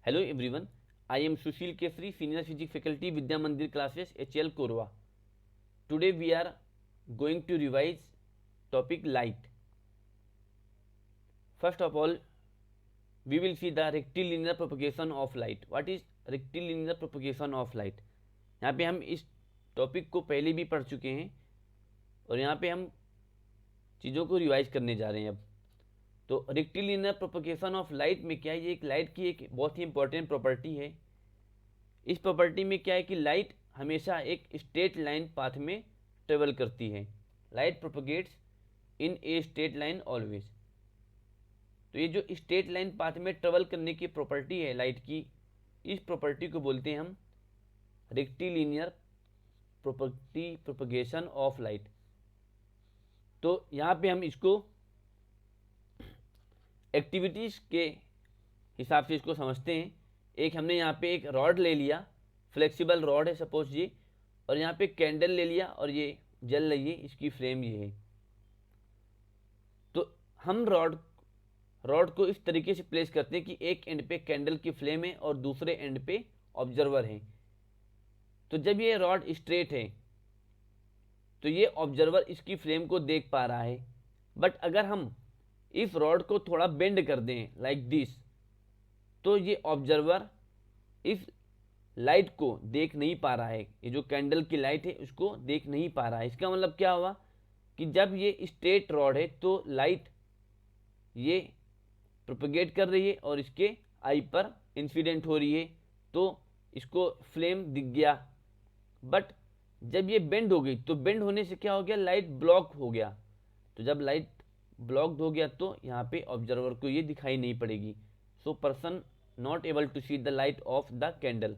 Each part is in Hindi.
Hello everyone, I am Sushil Kesri, Senior Physics Faculty, Vidya Mandir Classes, HL Korwa. Today we are going to revise topic light. First of all, we will see the rectilinear propagation of light. What is rectilinear propagation of light? यहाँ पे हम इस टॉपिक को पहले भी पढ़ चुके हैं और यहाँ पे हम चीज़ों को रिवाइज करने जा रहे हैं अब। तो रेक्टिलिनियर प्रोपगेशन ऑफ लाइट में क्या है, ये एक लाइट की एक बहुत ही इंपॉर्टेंट प्रॉपर्टी है। इस प्रॉपर्टी में क्या है कि लाइट हमेशा एक स्ट्रेट लाइन पाथ में ट्रेवल करती है। Light propagates in a straight line always. तो ये जो स्ट्रेट लाइन पाथ में ट्रेवल करने की प्रॉपर्टी है लाइट की, इस प्रॉपर्टी को बोलते हैं हम रेक्टिलिनियर प्रोपगेशन ऑफ लाइट। तो यहाँ पे हम इसको एक्टिविटीज़ के हिसाब से इसको समझते हैं। एक हमने यहाँ पे एक रॉड ले लिया, फ्लेक्सिबल रॉड है सपोज ये, और यहाँ पे कैंडल ले लिया और ये जल रही है, इसकी फ्लेम ये है। तो हम रॉड को इस तरीके से प्लेस करते हैं कि एक एंड पे कैंडल की फ्लेम है और दूसरे एंड पे ऑब्जर्वर है। तो जब ये रॉड स्ट्रेट है तो ये ऑब्जर्वर इसकी फ्लेम को देख पा रहा है। बट अगर हम इस रॉड को थोड़ा बेंड कर दें लाइक दिस, तो ये ऑब्जर्वर इस लाइट को देख नहीं पा रहा है। ये जो कैंडल की लाइट है उसको देख नहीं पा रहा है। इसका मतलब क्या हुआ कि जब ये स्ट्रेट रॉड है तो लाइट ये प्रोपगेट कर रही है और इसके आई पर इंसिडेंट हो रही है, तो इसको फ्लेम दिख गया। बट जब ये बेंड हो गई तो बेंड होने से क्या हो गया, लाइट ब्लॉक हो गया। तो जब लाइट ब्लॉक्ड हो गया तो यहाँ पे ऑब्जर्वर को ये दिखाई नहीं पड़ेगी। So person not able to see the light of the candle.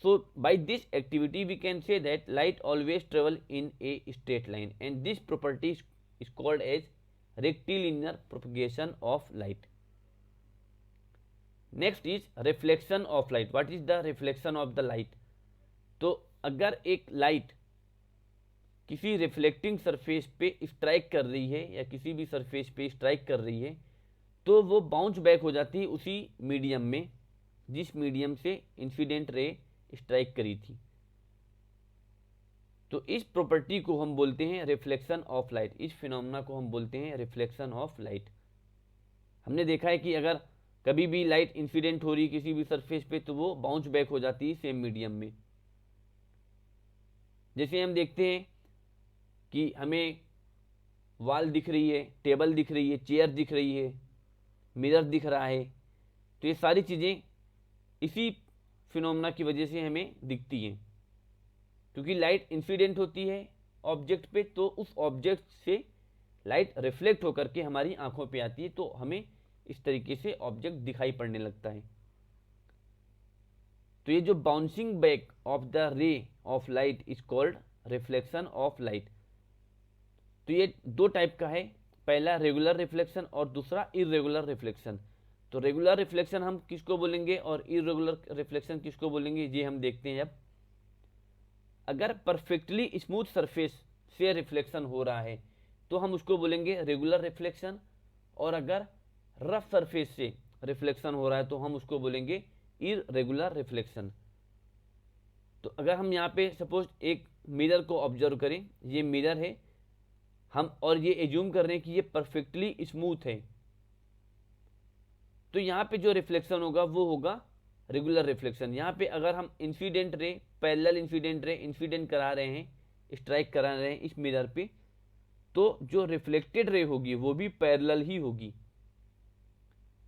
So by this activity we can say that light always travel in a straight line and this property is called as rectilinear propagation of light. Next is reflection of light. What is the reflection of the light? तो अगर एक लाइट किसी रिफ्लेक्टिंग सरफेस पे स्ट्राइक कर रही है या किसी भी सरफेस पे स्ट्राइक कर रही है तो वो बाउंस बैक हो जाती है उसी मीडियम में जिस मीडियम से इंसिडेंट रे स्ट्राइक करी थी। तो इस प्रॉपर्टी को हम बोलते हैं रिफ्लेक्शन ऑफ लाइट। इस फिनोमेना को हम बोलते हैं रिफ्लेक्शन ऑफ लाइट। हमने देखा है कि अगर कभी भी लाइट इंसिडेंट हो रही किसी भी सरफेस पे तो वो बाउंस बैक हो जाती है सेम मीडियम में। जैसे हम देखते हैं कि हमें वॉल दिख रही है, टेबल दिख रही है, चेयर दिख रही है, मिरर दिख रहा है, तो ये सारी चीज़ें इसी फिनोमेना की वजह से हमें दिखती हैं। क्योंकि लाइट इंसिडेंट होती है ऑब्जेक्ट पे तो उस ऑब्जेक्ट से लाइट रिफ्लेक्ट होकर के हमारी आंखों पे आती है, तो हमें इस तरीके से ऑब्जेक्ट दिखाई पड़ने लगता है। तो ये जो bouncing back of the ray of light is called reflection of light. तो ये दो टाइप का है, पहला रेगुलर रिफ्लेक्शन और दूसरा इरेगुलर रिफ्लेक्शन। तो रेगुलर रिफ्लेक्शन हम किसको बोलेंगे और इरेगुलर रिफ्लेक्शन किसको बोलेंगे ये हम देखते हैं। अब अगर परफेक्टली स्मूथ सरफेस से रिफ्लेक्शन हो रहा है तो हम उसको बोलेंगे रेगुलर रिफ्लेक्शन, और अगर रफ सरफेस से रिफ्लेक्शन हो रहा है तो हम उसको बोलेंगे इरेगुलर रिफ्लेक्शन। तो अगर हम यहाँ पे सपोज एक मिरर को ऑब्जर्व करें, ये मिरर है हम, और ये एज्यूम कर रहे हैं कि ये परफेक्टली स्मूथ है, तो यहाँ पे जो रिफ्लेक्शन होगा वो होगा रेगुलर रिफ्लेक्शन। यहाँ पे अगर हम incident ray, parallel incident ray incident करा रहे हैं, स्ट्राइक करा रहे हैं इस मिरर पे, तो जो रिफ्लेक्टेड रे होगी वो भी पैरेलल ही होगी।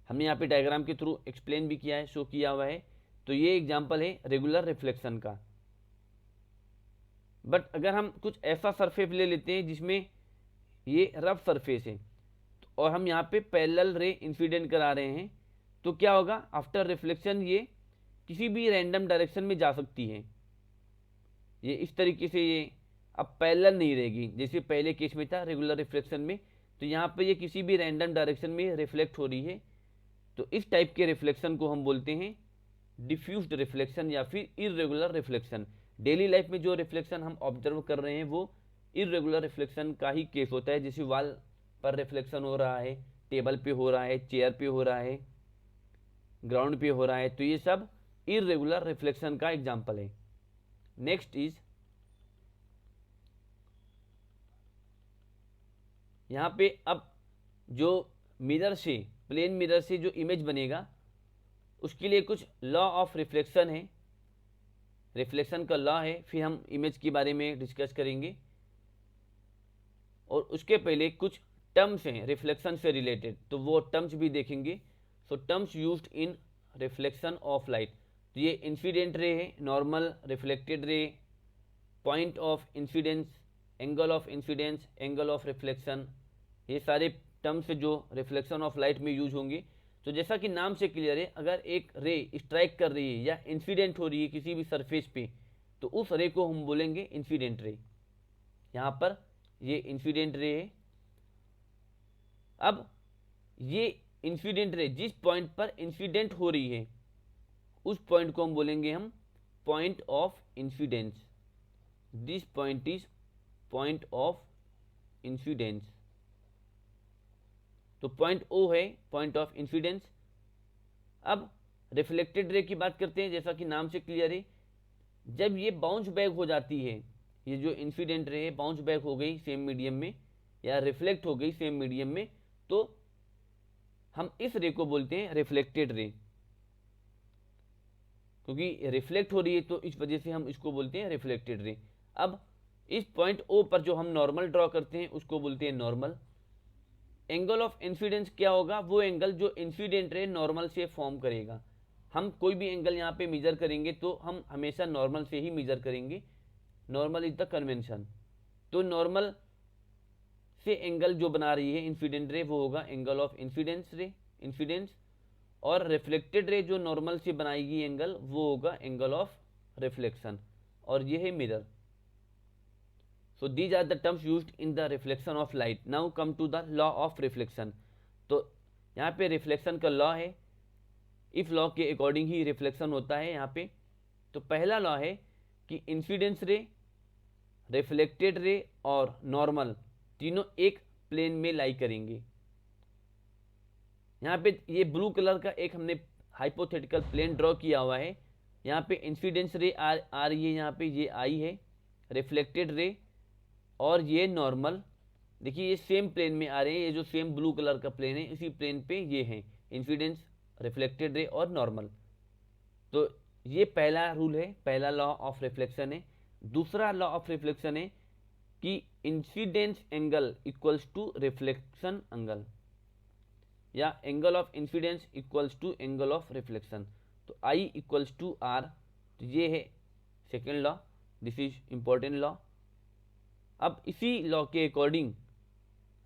हमने यहाँ पे डायग्राम के थ्रू एक्सप्लेन भी किया है, शो किया हुआ है। तो ये एग्जाम्पल है रेगुलर रिफ्लेक्शन का। बट अगर हम कुछ ऐसा सरफेस ले लेते हैं जिसमें ये रफ सरफेस है और हम यहाँ पे पैरेलल रे इंसिडेंट करा रहे हैं, तो क्या होगा, आफ्टर रिफ्लेक्शन ये किसी भी रैंडम डायरेक्शन में जा सकती है। ये इस तरीके से ये अब पैरेलल नहीं रहेगी जैसे पहले केस में था रेगुलर रिफ्लेक्शन में। तो यहाँ पे ये किसी भी रैंडम डायरेक्शन में रिफ्लेक्ट हो रही है। तो इस टाइप के रिफ्लेक्शन को हम बोलते हैं डिफ्यूज्ड रिफ्लेक्शन या फिर इरेगुलर रिफ्लेक्शन। डेली लाइफ में जो रिफ्लेक्शन हम ऑब्जर्व कर रहे हैं वो इरेगुलर रिफ्लेक्शन का ही केस होता है। जैसे वॉल पर रिफ्लेक्शन हो रहा है, टेबल पे हो रहा है, चेयर पे हो रहा है, ग्राउंड पे हो रहा है, तो ये सब इर्रेगुलर रिफ्लेक्शन का एग्जाम्पल है। नेक्स्ट इज, यहाँ पे अब जो मिरर से, प्लेन मिरर से जो इमेज बनेगा उसके लिए कुछ लॉ ऑफ रिफ्लेक्शन है, रिफ्लेक्शन का लॉ है, फिर हम इमेज के बारे में डिस्कस करेंगे। और उसके पहले कुछ टर्म्स हैं रिफ्लेक्शन से रिलेटेड, तो वो टर्म्स भी देखेंगे। So terms used in reflection of light, तो ये इंसिडेंट रे है, normal, reflected ray, point of incidence, angle of incidence, angle of reflection, ये सारे टर्म्स जो रिफ्लेक्शन ऑफ लाइट में यूज होंगे। तो जैसा कि नाम से क्लियर है, अगर एक रे स्ट्राइक कर रही है या इंसिडेंट हो रही है किसी भी सरफेस पे, तो उस रे को हम बोलेंगे इंसिडेंट रे। यहाँ पर ये इंसिडेंट रे है। अब ये इंसिडेंट रे जिस पॉइंट पर इंसिडेंट हो रही है उस पॉइंट को हम बोलेंगे हम point of incidence. This point is point of incidence. तो पॉइंट ओ है पॉइंट ऑफ इंसिडेंस। अब रिफ्लेक्टेड रे की बात करते हैं। जैसा कि नाम से क्लियर है, जब ये बाउंस बैक हो जाती है, ये जो इंसिडेंट रे है बाउंस बैक हो गई सेम मीडियम में या रिफ्लेक्ट हो गई सेम मीडियम में, तो हम इस रे को बोलते हैं रिफ्लेक्टेड रे, क्योंकि रिफ्लेक्ट हो रही है तो इस वजह से हम इसको बोलते हैं रिफ्लेक्टेड रे। अब इस पॉइंट ओ पर जो हम नॉर्मल ड्रॉ करते हैं उसको बोलते हैं नॉर्मल। एंगल ऑफ इंसिडेंस क्या होगा? वो एंगल जो इंसिडेंट रे नॉर्मल से फॉर्म करेगा। हम कोई भी एंगल यहाँ पे मेजर करेंगे तो हम हमेशा नॉर्मल से ही मेजर करेंगे, नॉर्मल इज द कन्वेंशन। तो नॉर्मल से एंगल जो बना रही है इंसिडेंट रे वो होगा एंगल ऑफ इंसिडेंस रे, इंसिडेंस। और रिफ्लेक्टेड रे जो नॉर्मल से बनाएगी एंगल वो होगा एंगल ऑफ रिफ्लेक्शन, और ये है mirror. So these are the terms used in the reflection of light. Now come to the law of reflection. तो यहाँ पे रिफ्लेक्शन का लॉ है, इफ लॉ के अकॉर्डिंग ही रिफ्लेक्शन होता है यहाँ पे। तो पहला लॉ है कि इंसिडेंस रे, रिफ्लेक्टेड रे और नॉर्मल तीनों एक प्लेन में लाई करेंगे। यहाँ पे ये ब्लू कलर का एक हमने हाइपोथेटिकल प्लेन ड्रॉ किया हुआ है। यहाँ पे इंसिडेंस रे आ रही है, यहाँ पे ये आई है, रिफ्लेक्टेड रे और ये नॉर्मल। देखिए ये सेम प्लेन में आ रहे हैं, ये जो सेम ब्लू कलर का प्लेन है इसी प्लेन पे ये हैं इंसिडेंस, रिफ्लेक्टेड रे और नॉर्मल। तो ये पहला रूल है, पहला लॉ ऑफ रिफ्लेक्शन है। दूसरा लॉ ऑफ रिफ्लेक्शन है कि incidence angle equals to reflection angle, या angle of incidence equals to angle of reflection. तो आई इक्वल्स टू आर, तो ये है second law, this is important law. अब इसी लॉ के अकॉर्डिंग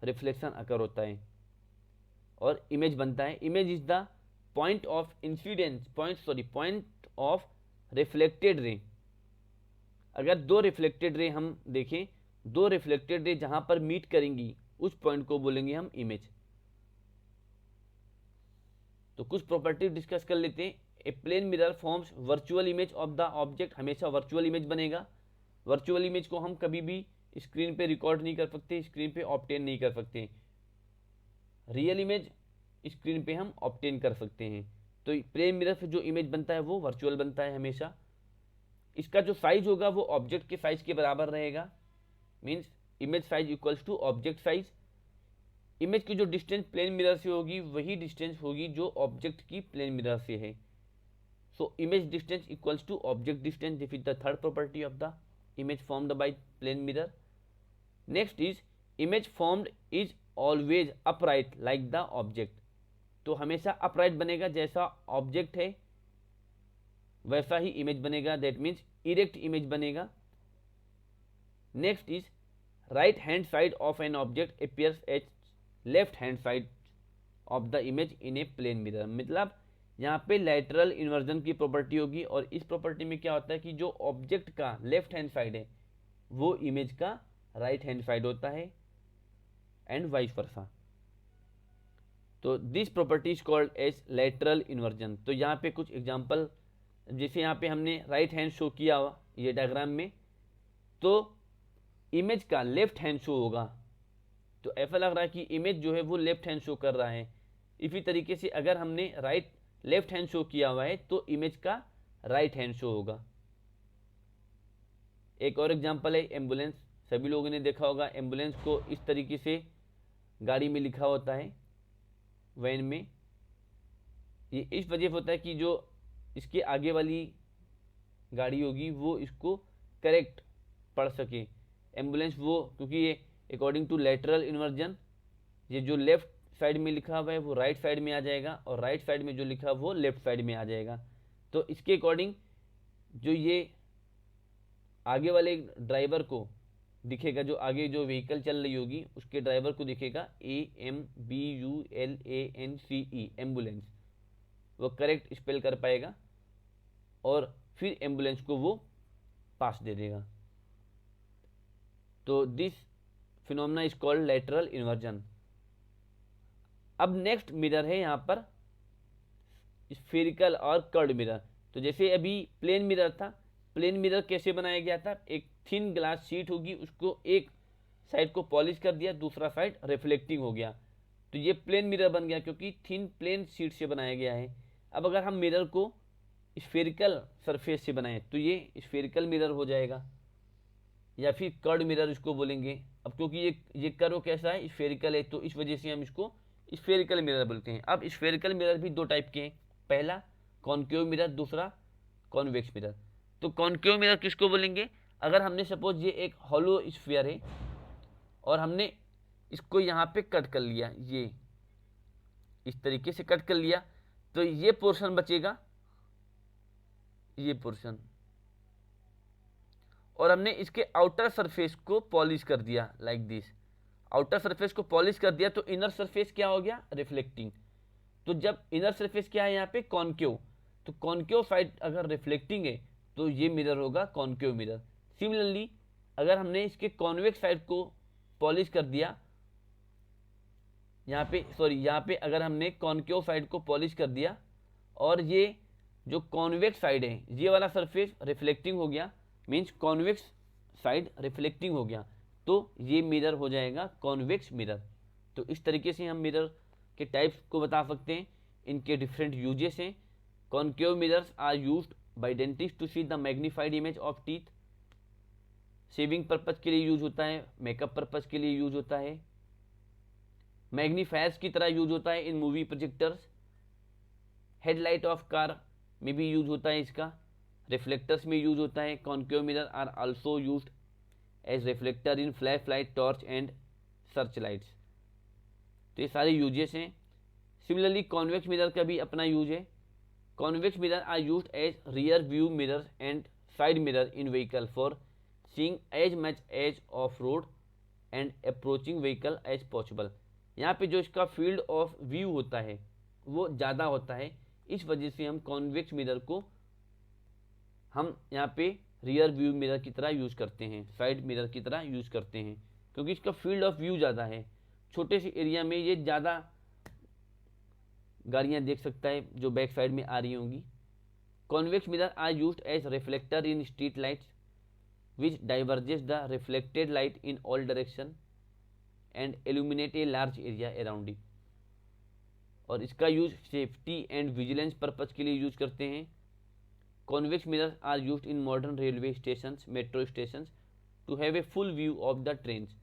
रिफ्लेक्शन अकर होता है और इमेज बनता है। Image is the point of incidence, point of reflected ray. अगर दो रिफ्लेक्टेड रे हम देखें, दो रिफ्लेक्टेड रे जहां पर मीट करेंगी उस पॉइंट को बोलेंगे हम इमेज। तो कुछ प्रॉपर्टी डिस्कस कर लेते हैं। A plane mirror forms virtual image of the object, हमेशा वर्चुअल इमेज बनेगा। वर्चुअल इमेज को हम कभी भी स्क्रीन पे रिकॉर्ड नहीं कर सकते, स्क्रीन पे ऑब्टेन नहीं कर सकते। रियल इमेज स्क्रीन पे हम ऑब्टेन कर सकते हैं। तो प्लेन मिरर से जो इमेज बनता है वो वर्चुअल बनता है हमेशा। इसका जो साइज होगा वो ऑब्जेक्ट के साइज के बराबर रहेगा, means image size equals to object size. Image की जो डिस्टेंस प्लेन मिरर से होगी वही डिस्टेंस होगी जो ऑब्जेक्ट की प्लेन मिरर से है। So image distance equals to object distance, this is the third property of the image formed by plane mirror. Next is image formed is always upright like the object. तो हमेशा upright बनेगा, जैसा ऑब्जेक्ट है वैसा ही इमेज बनेगा, दैट मीन्स इरेक्ट इमेज बनेगा। Next is right hand side of an object appears as left hand side of the image in a plane mirror. मतलब यहाँ पे लैटरल इन्वर्जन की प्रॉपर्टी होगी, और इस प्रॉपर्टी में क्या होता है कि जो ऑब्जेक्ट का लेफ्ट हैंड साइड है वो इमेज का राइट हैंड साइड होता है, एंड वाइस वर्सा। तो this property is called as lateral inversion. तो यहाँ पे कुछ एग्जांपल, जैसे यहाँ पे हमने राइट हैंड शो किया हुआ ये डायग्राम में, तो इमेज का लेफ्ट हैंड शो होगा, तो ऐसा लग रहा है कि इमेज जो है वो लेफ्ट हैंड शो कर रहा है। इसी तरीके से अगर हमने राइट लेफ्ट हैंड शो किया हुआ है तो इमेज का राइट हैंड शो होगा। एक और एग्जांपल है एम्बुलेंस। सभी लोगों ने देखा होगा एम्बुलेंस को इस तरीके से गाड़ी में लिखा होता है, वैन में। ये इस वजह से होता है कि जो इसके आगे वाली गाड़ी होगी वो इसको करेक्ट पढ़ सके। एम्बुलेंस वो, क्योंकि ये अकॉर्डिंग टू लेटरल इन्वर्जन, ये जो लेफ्ट साइड में लिखा हुआ है वो राइट साइड में आ जाएगा, और राइट साइड में जो लिखा है वो लेफ्ट साइड में आ जाएगा। तो इसके अकॉर्डिंग जो ये आगे वाले ड्राइवर को दिखेगा, जो आगे जो व्हीकल चल रही होगी उसके ड्राइवर को दिखेगा AMBULANCE, एम्बुलेंस। वो करेक्ट स्पेल कर पाएगा और फिर एम्बुलेंस को वो पास दे देगा। तो this phenomena is called lateral inversion. अब नेक्स्ट मिरर है यहाँ पर स्फेरिकल और कर्व्ड मिरर। तो जैसे अभी प्लेन मिरर था, प्लेन मिरर कैसे बनाया गया था, एक थिन ग्लास शीट होगी, उसको एक साइड को पॉलिश कर दिया, दूसरा साइड रिफ्लेक्टिंग हो गया, तो ये प्लेन मिरर बन गया क्योंकि थिन प्लेन शीट से बनाया गया है। अब अगर हम मिरर को स्फेरिकल सरफेस से बनाएं तो ये स्फेरिकल मिरर हो जाएगा, या फिर कर्व्ड मिरर इसको बोलेंगे। अब क्योंकि ये कर्व कैसा है, स्फेरिकल है, तो इस वजह से हम इसको स्फेरिकल मिरर बोलते हैं। अब स्फेरिकल मिरर भी दो टाइप के हैं, पहला कॉनकेव मिरर, दूसरा कॉन्वेक्स मिरर। तो कॉनकेव मिरर किसको बोलेंगे, अगर हमने सपोज ये एक हॉलो स्फीयर है और हमने इसको यहाँ पे कट कर लिया, ये इस तरीके से कट कर लिया, तो ये पोर्शन बचेगा, ये पोर्शन, और हमने इसके आउटर सरफेस को पॉलिश कर दिया लाइक दिस। आउटर सरफेस को पॉलिश कर दिया तो इनर सरफेस क्या हो गया, रिफ्लेक्टिंग। तो जब इनर सरफेस क्या है यहाँ पे, कॉनकेव, तो कॉनकेव साइड अगर रिफ्लेक्टिंग है तो ये मिरर होगा कॉनकेव मिरर। सिमिलरली अगर हमने इसके कॉन्वेक्स साइड को पॉलिश कर दिया, यहाँ पे अगर हमने कॉनकेव साइड को पॉलिश कर दिया और ये जो कॉन्वेक्स साइड है, ये वाला सरफेस रिफ्लेक्टिंग हो गया, मीन्स कॉन्वेक्स साइड रिफ्लेक्टिंग हो गया, तो ये मिरर हो जाएगा कॉन्वेक्स मिरर। तो इस तरीके से हम मिरर के टाइप्स को बता सकते हैं, इनके डिफरेंट यूजेस हैं। Concave mirrors are used by dentist to see the magnified image of teeth. Shaving purpose के लिए यूज होता है, मेकअप पर्पज के लिए यूज होता है, मैग्नीफायर्स की तरह यूज होता है in movie projectors, headlight of car में भी यूज होता है इसका, रिफ्लेक्टर्स में यूज होता है। Concave mirror are also used as reflector in flash light, torch and search lights. तो ये सारे यूजेस हैं। सिमिलरली कॉन्वेक्स मिरर का भी अपना यूज है। Convex mirror are used as rear view mirror and side mirror in vehicle for seeing as much as of road and approaching vehicle as possible. यहाँ पे जो इसका फील्ड ऑफ व्यू होता है वो ज़्यादा होता है, इस वजह से हम कॉन्वेक्स मिरर को हम यहाँ पे रियर व्यू मिरर की तरह यूज़ करते हैं, साइड मिरर की तरह यूज़ करते हैं, क्योंकि इसका फील्ड ऑफ व्यू ज़्यादा है। छोटे से एरिया में ये ज़्यादा गाड़ियाँ देख सकता है जो बैक साइड में आ रही होंगी। Convex mirror are used as reflector in street lights which diverges the reflected light in all direction and illuminate a large area around it. और इसका use safety and vigilance purpose के लिए यूज करते हैं। Convex mirrors are used in modern railway stations, metro stations to have a full view of the trains.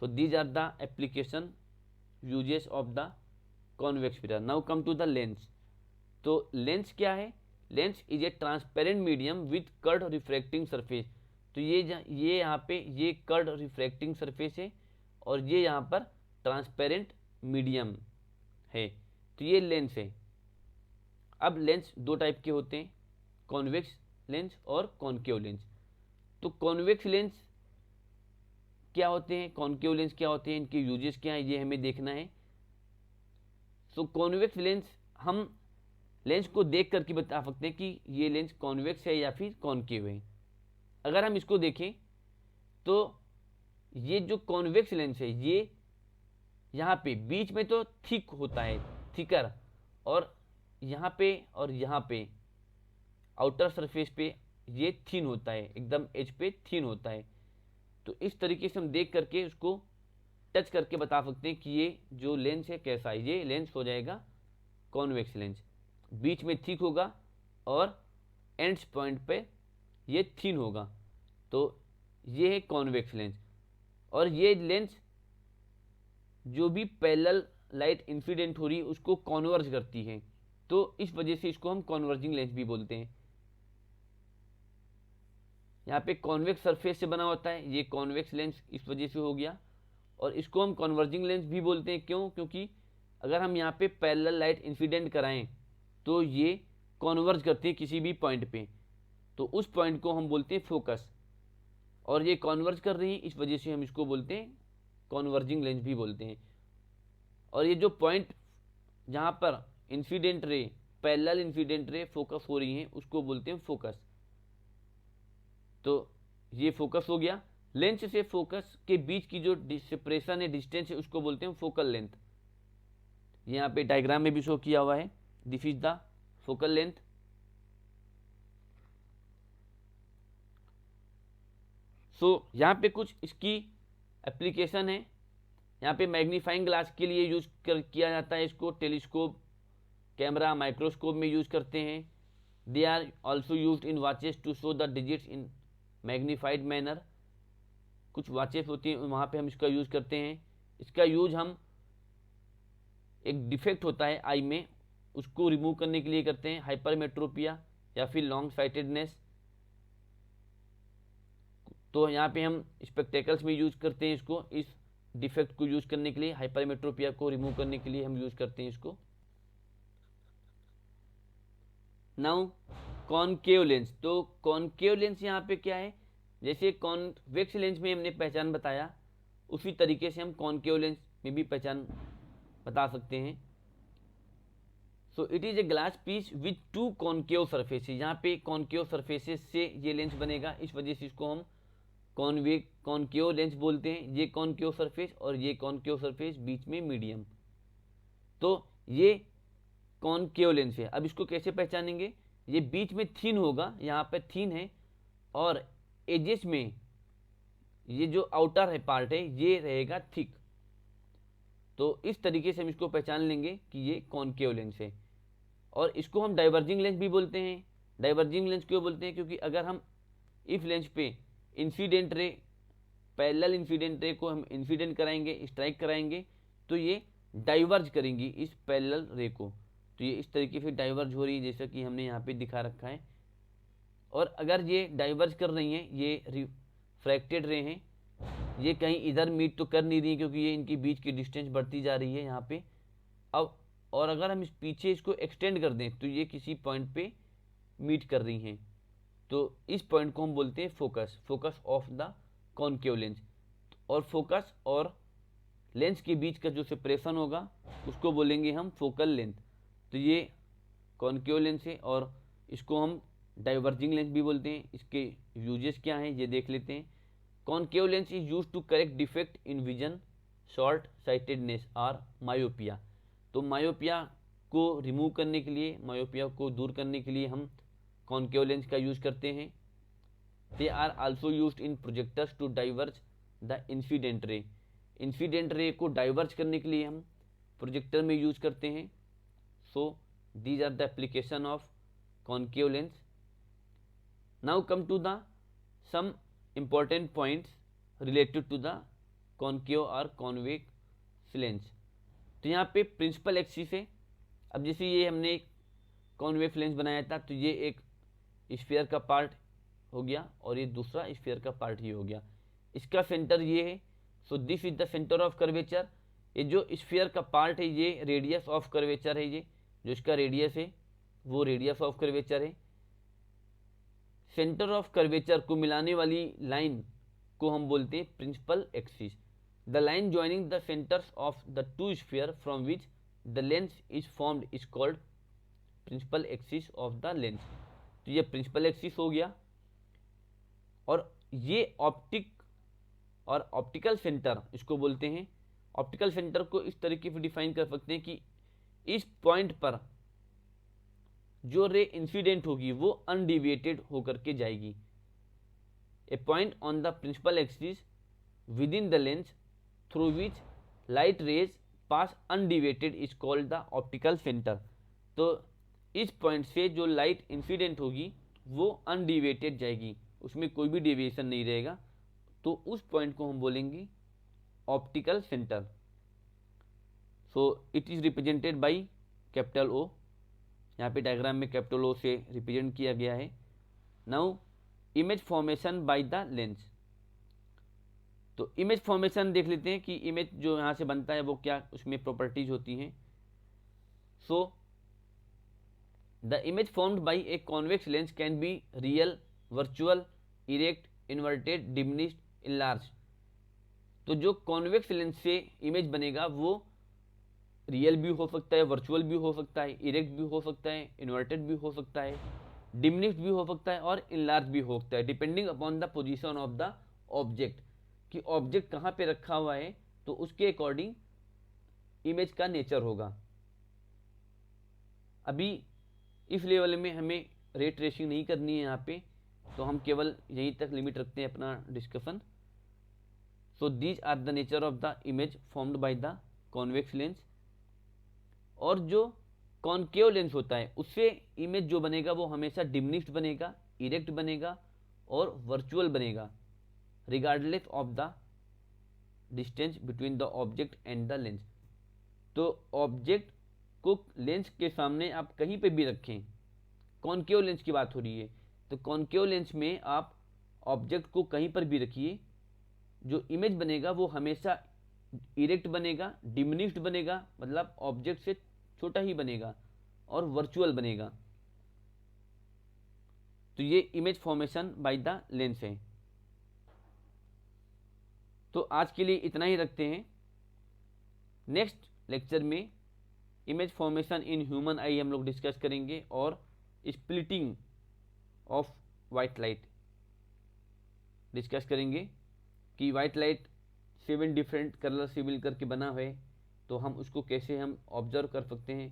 So these are the application uses of the convex mirror. Now come to the lens. तो लेंस क्या है, lens is a transparent medium with curved refracting surface. तो ये यहाँ पे ये कर्ड रिफ्रैक्टिंग सरफेस है और ये यहाँ पर ट्रांसपेरेंट मीडियम है, तो ये लेंस है। अब लेंस दो टाइप के होते हैं, कॉन्वेक्स लेंस और कॉनकेव लेंस। तो कॉन्वेक्स लेंस क्या होते हैं, कॉनकेव लेंस क्या होते हैं, इनके यूजेस क्या हैं, ये हमें देखना है। तो कॉन्वेक्स लेंस हम लेंस को देख करके बता सकते हैं कि ये लेंस कॉन्वेक्स है या फिर कॉनकेव है। अगर हम इसको देखें तो ये जो कॉन्वेक्स लेंस है ये यहाँ पे बीच में तो थिक होता है, थिकर, और यहाँ पे और यहाँ पे आउटर सरफेस पे ये थिन होता है, एकदम एज पे थिन होता है। तो इस तरीके से हम देख करके उसको टच करके बता सकते हैं कि ये जो लेंस है कैसा है। ये लेंस हो जाएगा कॉन्वेक्स लेंस, बीच में थिक होगा और एंड्स पॉइंट पे ये थिन होगा, तो ये है कॉन्वेक्स लेंस। और ये लेंस जो भी पैरेलल लाइट इंसिडेंट हो रही है उसको कॉन्वर्ज करती है, तो इस वजह से इसको हम कॉन्वर्जिंग लेंस भी बोलते हैं। यहाँ पे कॉन्वेक्स सरफेस से बना होता है, ये कॉन्वेक्स लेंस इस वजह से हो गया, और इसको हम कॉन्वर्जिंग लेंस भी बोलते हैं। क्यों? क्योंकि अगर हम यहाँ पे पैरेलल लाइट इंसिडेंट कराएं तो ये कॉन्वर्ज करते हैं किसी भी पॉइंट पे, तो उस पॉइंट को हम बोलते हैं फोकस, और ये कॉन्वर्ज कर रही है, इस वजह से हम इसको बोलते हैं कॉन्वर्जिंग लेंस भी बोलते हैं। और ये जो पॉइंट जहाँ पर incident ray, parallel incident ray focus हो रही हैं उसको बोलते हैं फोकस। तो ये फोकस हो गया। लेंस से फोकस के बीच की जो सेपरेशन है, डिस्टेंस है, उसको बोलते हैं फोकल लेंथ। यहाँ पे डायग्राम में भी शो किया हुआ है, this is the focal length. So यहाँ पे कुछ इसकी एप्लीकेशन है। यहाँ पे मैग्नीफाइंग ग्लास के लिए यूज किया जाता है इसको, टेलीस्कोप, कैमरा, माइक्रोस्कोप में यूज करते हैं। They are also use in watches to show the digits in magnified manner. कुछ वॉचेस होती हैं वहाँ पे हम इसका यूज करते हैं। इसका यूज हम एक डिफेक्ट होता है आई में, उसको रिमूव करने के लिए करते हैं, हाइपरमेट्रोपिया या फिर लॉन्ग साइटेडनेस। तो यहाँ पे हम स्पेक्टेकल्स में यूज करते हैं इसको, इस डिफेक्ट को यूज करने के लिए, हाइपरमेट्रोपिया को रिमूव करने के लिए हम यूज करते हैं इसको। नाउ कॉनकेव लेंस, तो कॉनकेव लेंस यहाँ पे क्या है, जैसे कॉन्वेक्स लेंस में हमने पहचान बताया, उसी तरीके से हम कॉनकेव लेंस में भी पहचान बता सकते हैं। So it is a glass piece with two concave surfaces. यहाँ पे कॉनकेव सरफेसेस से ये लेंस बनेगा, इस वजह से इसको हम कॉनकेव लेंस बोलते हैं। ये कॉनकेव सरफेस और ये कॉनकेव सरफेस, बीच में मीडियम, तो ये कॉनकेव लेंस है। अब इसको कैसे पहचानेंगे, ये बीच में थिन होगा, यहाँ पे थिन है, और एजेस में ये जो आउटर है पार्ट है ये रहेगा थिक। तो इस तरीके से हम इसको पहचान लेंगे कि ये कॉनकेव लेंस है। और इसको हम डाइवर्जिंग लेंस भी बोलते हैं। डाइवर्जिंग लेंस क्यों बोलते हैं, क्योंकि अगर हम इस लेंस पे incident ray, parallel incident ray को हम इंसिडेंट कराएंगे, स्ट्राइक कराएंगे, तो ये डाइवर्ज करेंगी इस पैरेलल रे को, तो ये इस तरीके से डाइवर्ज हो रही है जैसा कि हमने यहाँ पे दिखा रखा है। और अगर ये डाइवर्ज कर रही हैं, ये रिफ्रैक्टेड रे हैं, ये कहीं इधर मीट तो कर नहीं रही है क्योंकि ये इनकी बीच की डिस्टेंस बढ़ती जा रही है यहाँ पे। अब और अगर हम इस पीछे इसको एक्सटेंड कर दें तो ये किसी पॉइंट पे मीट कर रही हैं, तो इस पॉइंट को हम बोलते हैं focus, focus of the concave lens. और फोकस और लेंस के बीच का जो सेपरेशन होगा उसको बोलेंगे हम फोकल लेंथ। तो ये कॉनकेव लेंस है और इसको हम डाइवर्जिंग लेंस भी बोलते हैं। इसके यूजेस क्या हैं ये देख लेते हैं। Concave lens is use to correct defect in vision, short sightedness और मायोपिया। तो मायोपिया को रिमूव करने के लिए, मायोपिया को दूर करने के लिए हम कॉनकेव लेंस का यूज करते हैं। They are also used in projectors to diverge the incident ray. Incident ray को डाइवर्ज करने के लिए हम प्रोजेक्टर में यूज करते हैं। So these are the application of concave lens. Now come to the some important points related to the concave और convex लेंस। तो यहाँ पे प्रिंसिपल एक्सिस है। अब जैसे ये हमने एक कॉन्वेक्स लेंस बनाया था, तो ये एक स्फीयर का पार्ट हो गया और ये दूसरा स्फीयर का पार्ट ही हो गया। इसका सेंटर ये है, so this is the centre of curvature. ये जो स्फीयर का पार्ट है ये रेडियस ऑफ कर्वेचर है, ये जो इसका रेडियस है वो रेडियस ऑफ कर्वेचर है। सेंटर ऑफ कर्वेचर को मिलाने वाली लाइन को हम बोलते हैं principal axis. The line joining the centres of the two sphere from which the lens is formed is called principal axis of the lens. तो ये प्रिंसिपल एक्सिस हो गया। और ये ऑप्टिक और ऑप्टिकल सेंटर इसको बोलते हैं। ऑप्टिकल सेंटर को इस तरीके से डिफाइन कर सकते हैं कि इस पॉइंट पर जो रे इंसिडेंट होगी वो अनडिविएटेड होकर के जाएगी। A point on the principal axis within the lens through which light rays pass undeviated is called the optical centre. तो इस पॉइंट से जो लाइट इंसिडेंट होगी वो अनडिविएटेड जाएगी, उसमें कोई भी डेविएशन नहीं रहेगा, तो उस पॉइंट को हम बोलेंगे optical centre. So it is represented by capital O, यहाँ पे डायग्राम में कैपिटल ओ से रिप्रेजेंट किया गया है। Now image formation by the lens. तो इमेज फॉर्मेशन देख लेते हैं कि इमेज जो यहाँ से बनता है वो क्या उसमें प्रॉपर्टीज होती हैं। So the image formed bye a convex lens can be real, virtual, erect, inverted, diminished, enlarge. तो जो कॉन्वेक्स लेंस से इमेज बनेगा वो रियल भी हो सकता है, वर्चुअल भी हो सकता है, इरेक्ट भी हो सकता है, इन्वर्टेड भी हो सकता है, डिमिनिश्ड भी हो सकता है और इनलार्ज भी हो सकता है, depending upon the position of the object, कि ऑब्जेक्ट कहाँ पे रखा हुआ है तो उसके अकॉर्डिंग इमेज का नेचर होगा। अभी इस लेवल में हमें रेट रेशिंग नहीं करनी है यहाँ पे, तो हम केवल यहीं तक लिमिट रखते हैं अपना discussion. So these are the nature of the image formed by the convex lens. और जो कॉनकेव लेंस होता है उससे इमेज जो बनेगा वो हमेशा डिमिनिश्ड बनेगा, इरेक्ट बनेगा और वर्चुअल बनेगा, regardless of the distance between the object and the lens. तो ऑब्जेक्ट को लेंस के सामने आप कहीं पे भी रखें, कॉनकेव लेंस की बात हो रही है, तो कॉनकेव लेंस में आप ऑब्जेक्ट को कहीं पर भी रखिए, जो इमेज बनेगा वो हमेशा इरेक्ट बनेगा, डिमिनिश्ड बनेगा, मतलब ऑब्जेक्ट से छोटा ही बनेगा और वर्चुअल बनेगा। तो ये image formation by the lens है। तो आज के लिए इतना ही रखते हैं। नेक्स्ट लेक्चर में इमेज फॉर्मेशन इन ह्यूमन आई हम लोग डिस्कस करेंगे और splitting of white light discuss करेंगे कि वाइट लाइट 7 डिफरेंट कलर से मिल करके बना है, तो हम उसको कैसे हम ऑब्जर्व कर सकते हैं।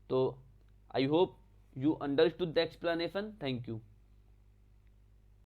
तो I hope you understood the explanation. Thank you.